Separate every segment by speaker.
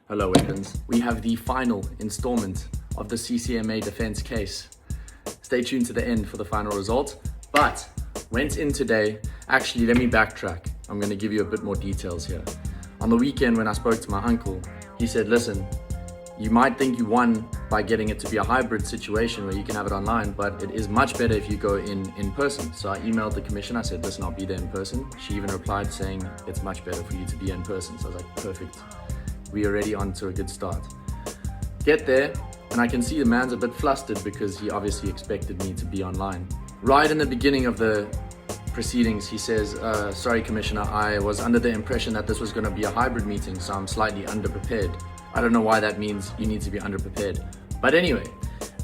Speaker 1: Hello, weapons. We have the final installment of the CCMA defense case. Stay tuned to the end for the final result. But went in today. Actually, let me backtrack. I'm going to give you a bit more details here. On the weekend when I spoke to my uncle, he said, listen, you might think you won by getting it to be a hybrid situation where you can have it online, but it is much better if you go in person. So I emailed the commission. I said, listen, I'll be there in person. She even replied saying, it's much better for you to be in person. So I was like, perfect. We are already on to a good start. Get there, and I can see the man's a bit flustered because he obviously expected me to be online. Right in the beginning of the proceedings, he says, sorry, Commissioner, I was under the impression that this was going to be a hybrid meeting, so I'm slightly underprepared. I don't know why that means you need to be underprepared. But anyway,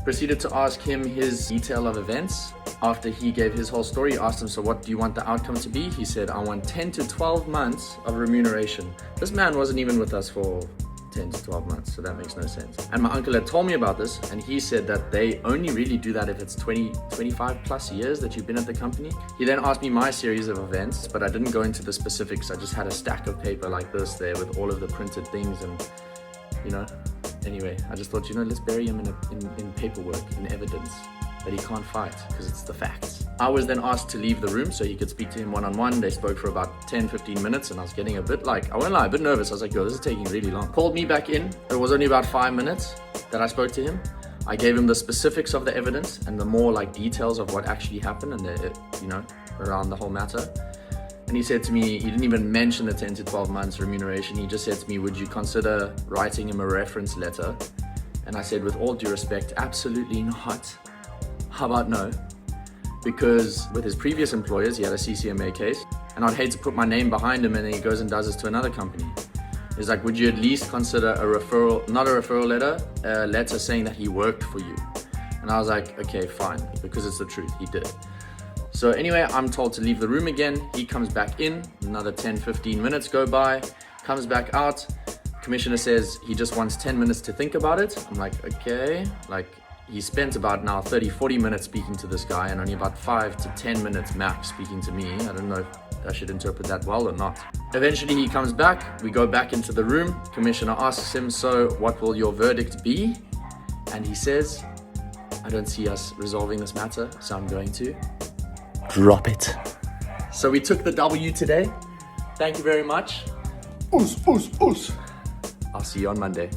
Speaker 1: proceeded to ask him his detail of events. After he gave his whole story, asked him, so what do you want the outcome to be? He said, I want 10 to 12 months of remuneration. This man wasn't even with us for 10 to 12 months, so that makes no sense. And my uncle had told me about this, and he said that they only really do that if it's 25 plus years that you've been at the company. He then asked me my series of events, but I didn't go into the specifics. I just had a stack of paper like this there with all of the printed things and, anyway, I just thought, let's bury him in paperwork, in evidence that he can't fight because it's the facts. I was then asked to leave the room so he could speak to him one-on-one. They spoke for about 10-15 minutes and I was getting a bit I won't lie, a bit nervous. I was like, yo, this is taking really long. Called me back in. It was only about 5 minutes that I spoke to him. I gave him the specifics of the evidence and the more details of what actually happened and around the whole matter. And he said to me, he didn't even mention the 10 to 12 months remuneration. He just said to me, would you consider writing him a reference letter? And I said, with all due respect, absolutely not. How about no? Because with his previous employers, he had a CCMA case, and I'd hate to put my name behind him and then he goes and does this to another company. He's like, would you at least consider a referral, not a referral letter, a letter saying that he worked for you? And I was like, okay, fine, because it's the truth, he did. So anyway, I'm told to leave the room again. He comes back in, another 10-15 minutes go by, comes back out. Commissioner says he just wants 10 minutes to think about it. I'm like, okay, he spent about now 30-40 minutes speaking to this guy and only about 5 to 10 minutes max speaking to me. I don't know if I should interpret that well or not. Eventually he comes back, we go back into the room. Commissioner asks him, so what will your verdict be? And he says, I don't see us resolving this matter, so I'm going to drop it. So we took the W today. Thank you very much. Oos, oos, oos. I'll see you on Monday.